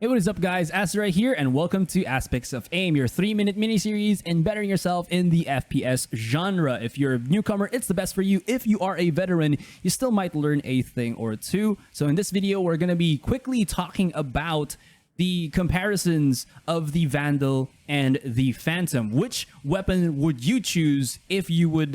Hey, what is up guys, Azra here and welcome to Aspects of Aim, your 3-minute mini-series in bettering yourself in the FPS genre. If you're a newcomer, it's the best for you. If you are a veteran, you still might learn a thing or two. So in this video, we're going to be quickly talking about the comparisons of the Vandal and the Phantom. Which weapon would you choose if you would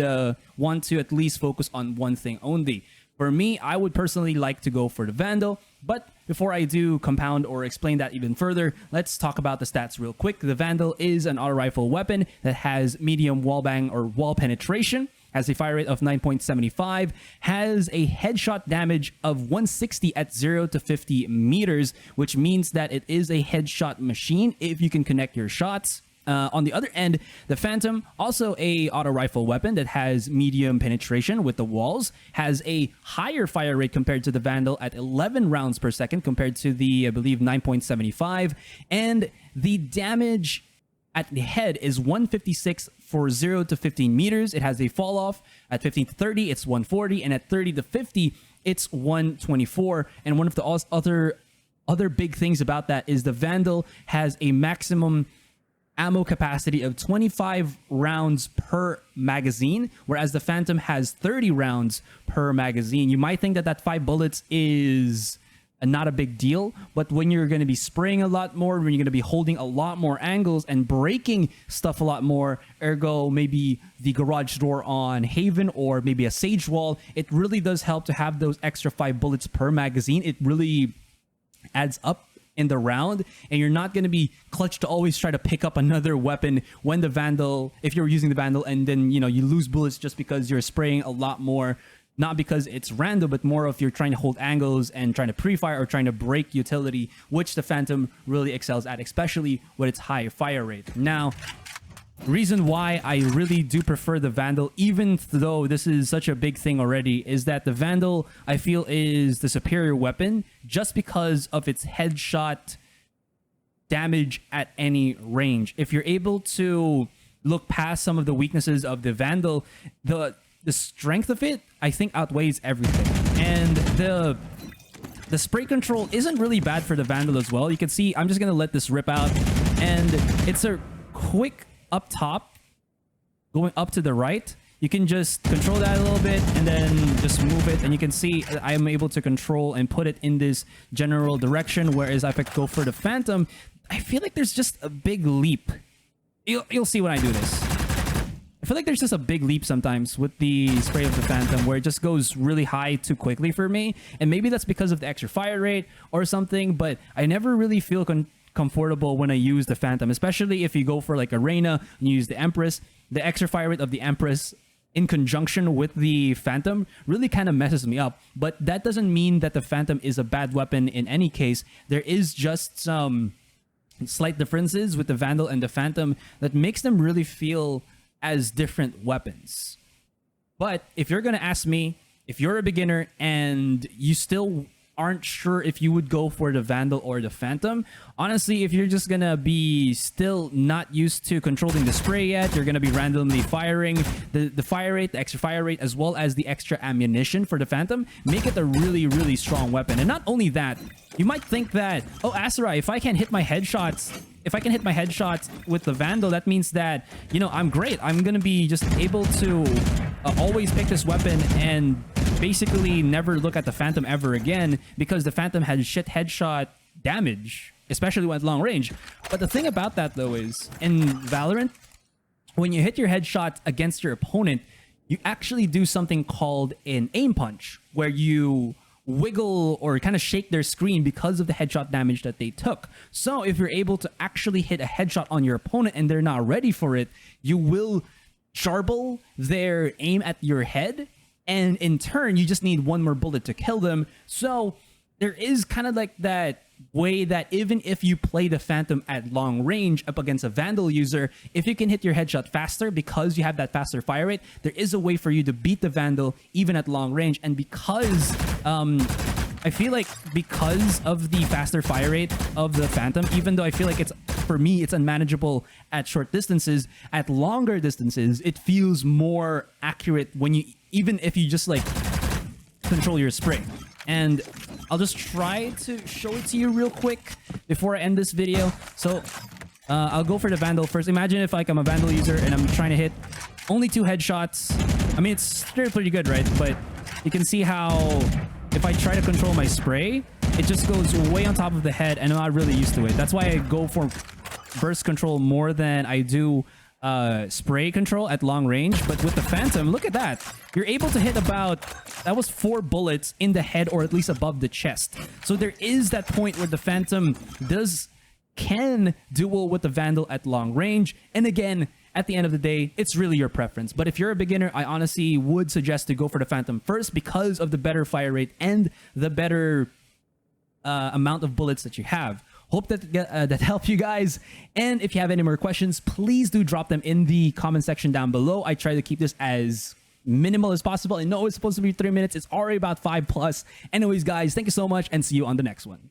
want to at least focus on one thing only? For me, I would personally like to go for the Vandal, but before I do compound or explain that even further, let's talk about the stats real quick. The Vandal is an auto rifle weapon that has medium wall bang or wall penetration, has a fire rate of 9.75, has a headshot damage of 160 at 0 to 50 meters, which means that it is a headshot machine if you can connect your shots. On the other end, the Phantom, also a auto rifle weapon that has medium penetration with the walls, has a higher fire rate compared to the Vandal at 11 rounds per second compared to the, I believe, 9.75, and the damage at the head is 156 for 0 to 15 meters. It has a fall off at 15 to 30, it's 140, and at 30 to 50, it's 124. And one of the other big things about that is the Vandal has a maximum ammo capacity of 25 rounds per magazine, whereas the Phantom has 30 rounds per magazine. You might think that 5 bullets is not a big deal, but when you're going to be spraying a lot more, when you're going to be holding a lot more angles and breaking stuff a lot more, ergo maybe the garage door on Haven or maybe a Sage wall, it really does help to have those extra 5 bullets per magazine. It really adds up in the round, and you're not going to be clutched to always try to pick up another weapon when the Vandal, if you're using the Vandal and then, you know, you lose bullets just because you're spraying a lot more, not because it's random, but more if you're trying to hold angles and trying to pre-fire or trying to break utility, which the Phantom really excels at, especially with its high fire rate. Now, reason why I really do prefer the Vandal, even though this is such a big thing already, is that the Vandal, I feel, is the superior weapon just because of its headshot damage at any range. If you're able to look past some of the weaknesses of the Vandal, the strength of it, I think, outweighs everything. And the spray control isn't really bad for the Vandal as well. You can see, I'm just going to let this rip out, and it's a quick up top, going up to the right. You can just control that a little bit and then just move it, and you can see I am able to control and put it in this general direction, whereas if I go for the Phantom, I feel like there's just a big leap. You'll see when I do this. I feel like there's just a big leap sometimes with the spray of the Phantom where it just goes really high too quickly for me, and maybe that's because of the extra fire rate or something, but I never really feel comfortable when I use the Phantom, especially if you go for like Arena and you use the Empress. The extra fire rate of the Empress in conjunction with the Phantom really kind of messes me up, but that doesn't mean that the Phantom is a bad weapon in any case. There is just some slight differences with the Vandal and the Phantom that makes them really feel as different weapons. But if you're going to ask me, if you're a beginner and you still aren't sure if you would go for the Vandal or the Phantom, honestly, if you're just gonna be still not used to controlling the spray yet, you're gonna be randomly firing, the fire rate, the extra fire rate, as well as the extra ammunition for the Phantom make it a really strong weapon. And not only that, you might think that, oh, Asura, if I can hit my headshots with the Vandal, that means that, you know, I'm great. I'm gonna be just able to always pick this weapon and basically never look at the Phantom ever again, because the Phantom had shit headshot damage, especially when at long range. But the thing about that, though, is in Valorant, when you hit your headshot against your opponent, you actually do something called an aim punch, where you wiggle or kind of shake their screen because of the headshot damage that they took. So if you're able to actually hit a headshot on your opponent and they're not ready for it, you will jarble their aim at your head, and in turn, you just need one more bullet to kill them. So there is kind of like that way that even if you play the Phantom at long range up against a Vandal user, if you can hit your headshot faster because you have that faster fire rate, there is a way for you to beat the Vandal even at long range. And because I feel like because of the faster fire rate of the Phantom, even though I feel like for me it's unmanageable at short distances, at longer distances it feels more accurate when you, even if you just like control your spray. And I'll just try to show it to you real quick before I end this video. So I'll go for the Vandal first. Imagine if like I'm a Vandal user and I'm trying to hit only 2 headshots. I mean, it's still pretty good, right? But you can see how if I try to control my spray, it just goes way on top of the head and I'm not really used to it. That's why I go for burst control more than I do spray control at long range. But with the Phantom, look at that. You're able to hit about, that was 4 bullets in the head or at least above the chest. So there is that point where the Phantom can duel with the Vandal at long range. And again, at the end of the day, it's really your preference. But if you're a beginner, I honestly would suggest to go for the Phantom first because of the better fire rate and the better amount of bullets that you have. Hope that that helped you guys. And if you have any more questions, please do drop them in the comment section down below. I try to keep this as minimal as possible. I know it's supposed to be 3 minutes. It's already about 5+. Anyways, guys, thank you so much and see you on the next one.